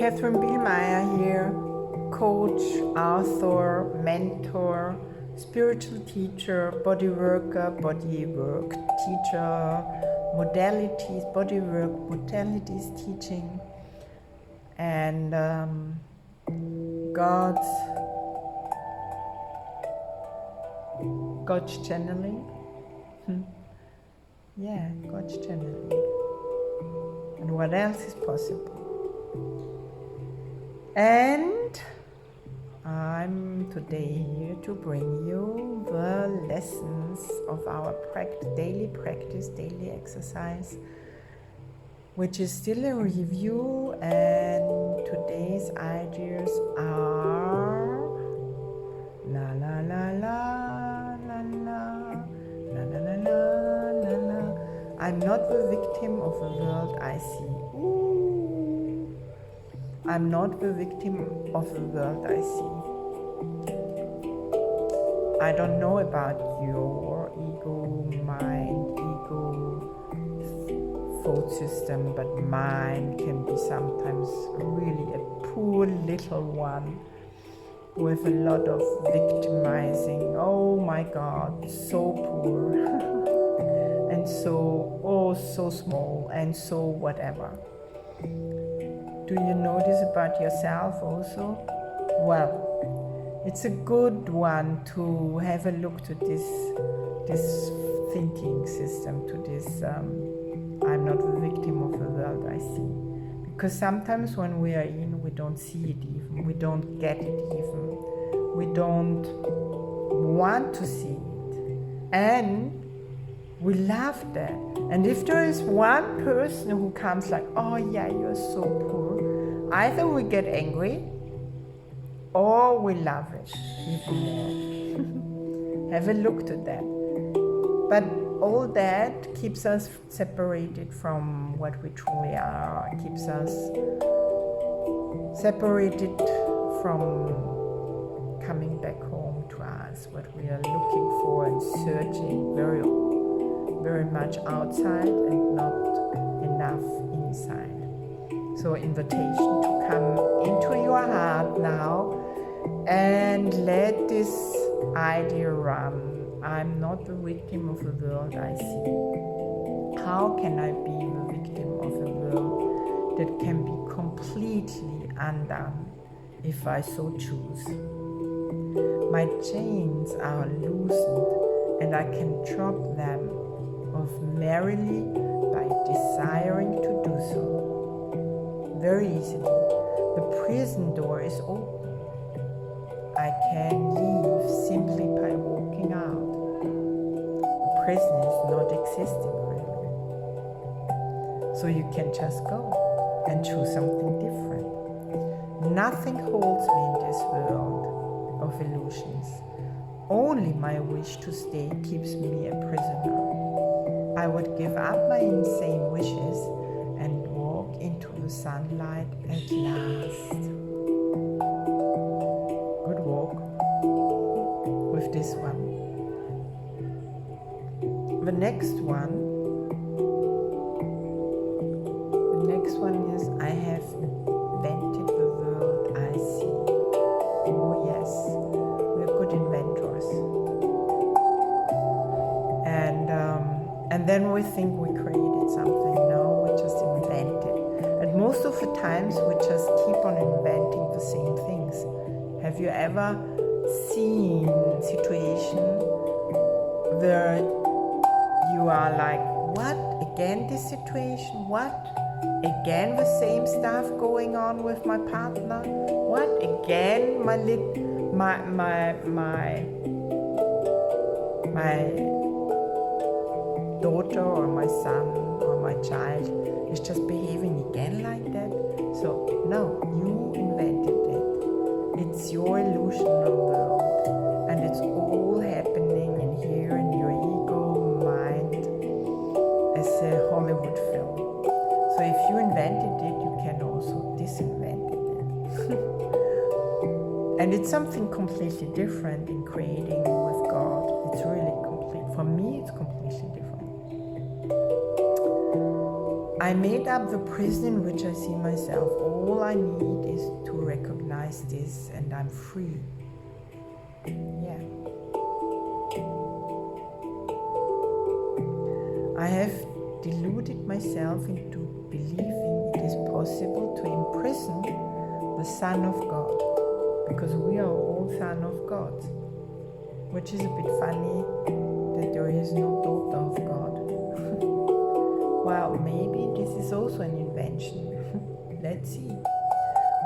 Katherine Bihlmeier here, coach, author, mentor, spiritual teacher, body worker, body work teacher, modalities, body work modalities teaching, and God's channeling. Yeah, God's channeling. And what else is possible? And I'm today here to bring you the lessons of our daily practice, daily exercise, which is still a review, and today's ideas are la la la la la la la la la la la la. I'm not the victim of the world I see. I'm not the victim of the world I see. I don't know about your ego, mind, thought system, but mine can be sometimes really a poor little one with a lot of victimizing. Oh my God, so poor and so small and so whatever. Do you notice about yourself also? Well, it's a good one to have a look to this thinking system, to this I'm not the victim of the world I see. Because sometimes when we are in, we don't see it even, we don't get it even, we don't want to see it. And we love that. And if there is one person who comes like, oh yeah, you're so poor, either we get angry or we love it even more. Have a look to that. But all that keeps us separated from what we truly are, keeps us separated from coming back home to us, what we are looking for and searching very much outside and not enough inside. So invitation to come into your heart now and let this idea run. I'm not the victim of the world I see. How can I be the victim of a world that can be completely undone if I so choose? My chains are loosened and I can drop them off merrily by desiring to do so. Very easily. The prison door is open. I can leave simply by walking out. The prison is not existing really. So you can just go and choose something different. Nothing holds me in this world of illusions. Only my wish to stay keeps me a prisoner. I would give up my insane wishes and walk into the sunlight at last. Good walk with this one. The next one is I have invented the world I see. Oh yes, we're good inventors. And then we think we created something. No, we just invented. And most of the times we just keep on inventing the same things. Have you ever seen a situation where you are like, what? Again this situation? What? Again the same stuff going on with my partner? What? Again my daughter or my son or my child is just behaving again like that? So no, you invented it. It's your illusional world, and it's all happening in here in your ego mind as a Hollywood film. So if you invented it, you can also disinvent it. And it's something completely different in creating with God. It's really complete. For me, it's completely different. I made up the prison in which I see myself. All I need is to recognize this and I'm free. Yeah. I have deluded myself into believing it is possible to imprison the Son of God, because we are all Son of God, which is a bit funny that there is no daughter of God. Well, maybe this is also an invention. Let's see.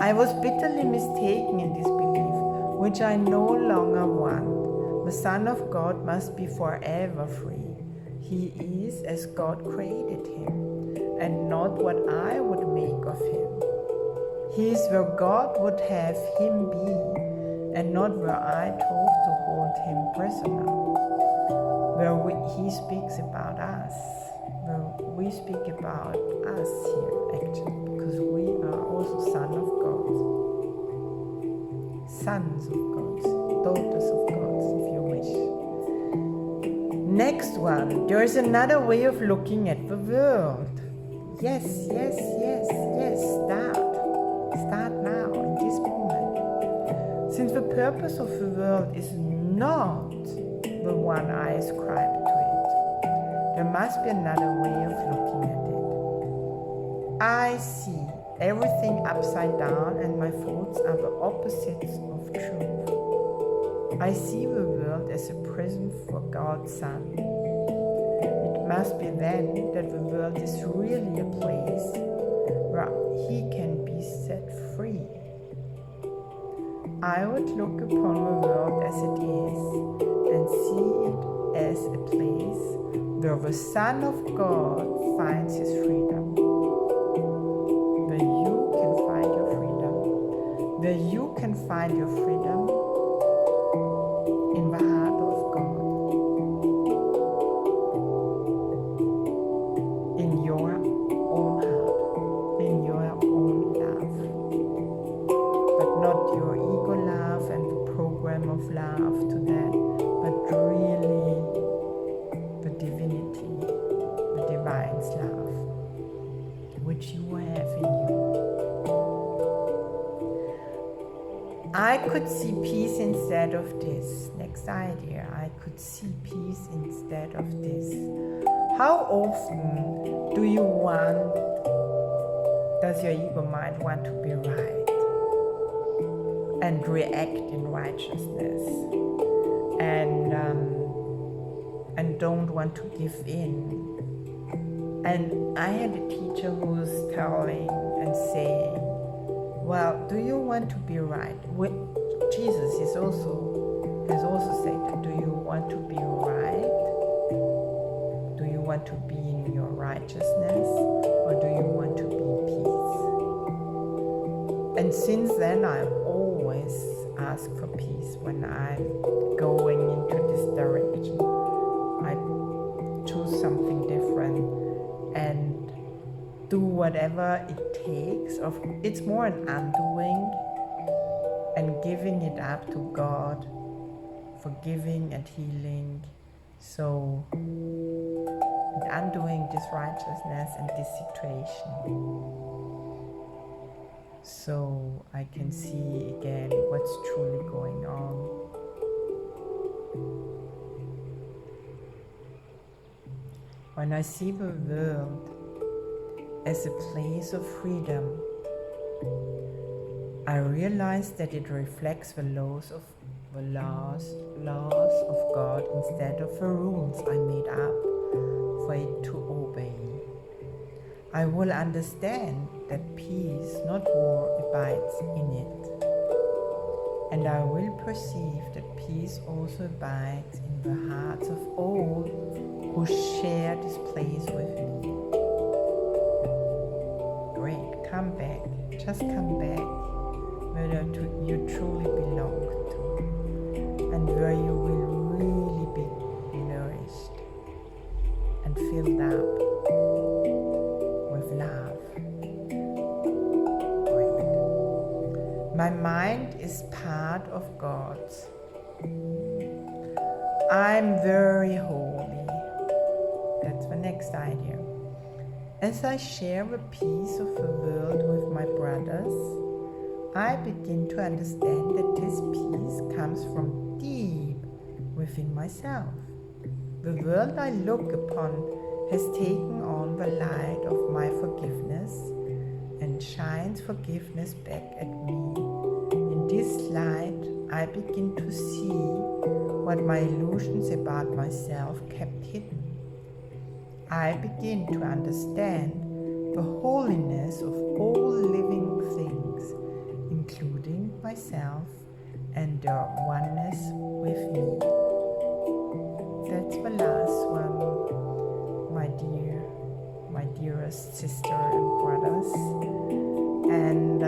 I was bitterly mistaken in this belief, which I no longer want. The Son of God must be forever free. He is as God created him, and not what I would make of him. He is where God would have him be, and not where I chose to hold him prisoner. Where he speaks about us. Where we speak about us here, actually, because we are also sons of God. Sons of God, daughters of God, if you wish. Next one, there is another way of looking at the world. Yes, start now, in this moment. Since the purpose of the world is not the one I ascribe to it, there must be another way of looking at it. I see everything upside down and my thoughts are the opposites of truth. I see the world as a prison for God's Son. It must be then that the world is really a place where he can be set free. I would look upon the world as it is and see it as a place where the Son of God finds his freedom. Where you can find your freedom. Where you can find your freedom in the heart of God. In your own heart. In your own love. But not your ego love and the program of love to that, but really the divinity, the divine's love, which you have in you. I could see peace instead of this. Next idea, I could see peace instead of this. How often does your ego mind want to be right and react in righteousness and don't want to give in? And I had a teacher who was telling and saying, well, do you want to be right? Jesus has also said that, do you want to be right? Do you want to be in your righteousness? Or do you want to be in peace? And since then, I always ask for peace when I'm going into this direction. I choose something different and do whatever it takes. It's more an undoing and giving it up to God, forgiving and healing. So, and undoing this righteousness and this situation. So I can see again what's truly going on. When I see the world as a place of freedom, I realize that it reflects the laws of God instead of the rules I made up for it to obey. I will understand that peace, not war, abides in it. And I will perceive that peace also abides in the hearts of all who share this place with me. Great, come back, just come back where you truly belong to, and where you will really be nourished and filled up with love. Great. My mind is part of God's. I'm very holy. That's the next idea. As I share a piece of the world with my brothers, I begin to understand that this piece comes from deep within myself. The world I look upon has taken on the light of my forgiveness and shines forgiveness back at me. In this light, I begin to see what my illusions about myself kept hidden. I begin to understand the holiness of all living things, including myself, and their oneness with me. That's the last one, my dearest sister and brothers. And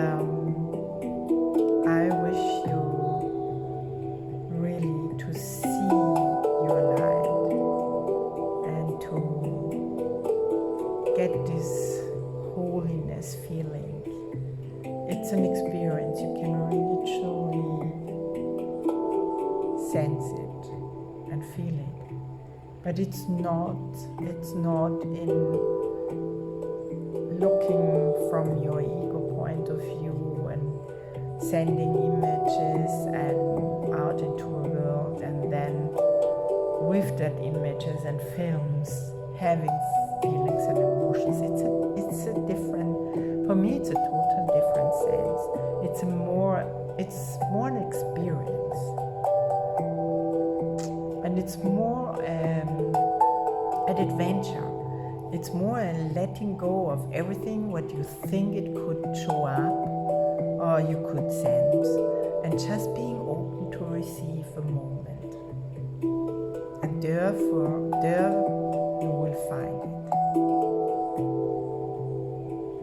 I wish you really to see your light and to get this holiness feeling. It's an experience. You can really truly sense it and feel it. But it's not in looking from your ego point of view and sending images and out into a world, and then with that images and films having feelings and emotions. It's a different, for me it's a total different sense. It's more an experience, and it's more an adventure. It's more a letting go of everything what you think it could show up or you could sense, and just being open to receive a moment. And therefore, there you will find it.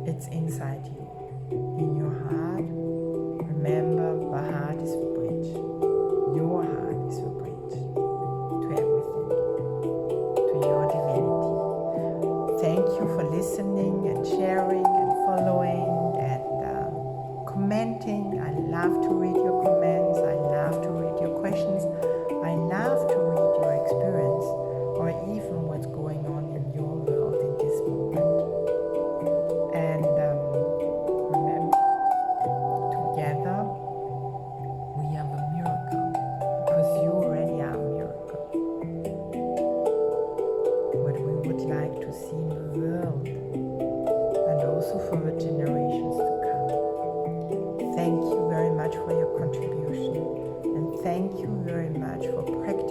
It's inside you, in your heart. Remember, the heart is the bridge. Your heart is the bridge to everything, to your divinity. Thank you for listening and sharing and following and commenting. I love to read your comments. I love to read your questions. I love to read your experience, or even what's going on in your world in this moment. And remember, together we have a miracle, because you already are a miracle. What we would like to see in the world, and also for the generations to come. Thank you very much for your contribution, and thank you very much for practicing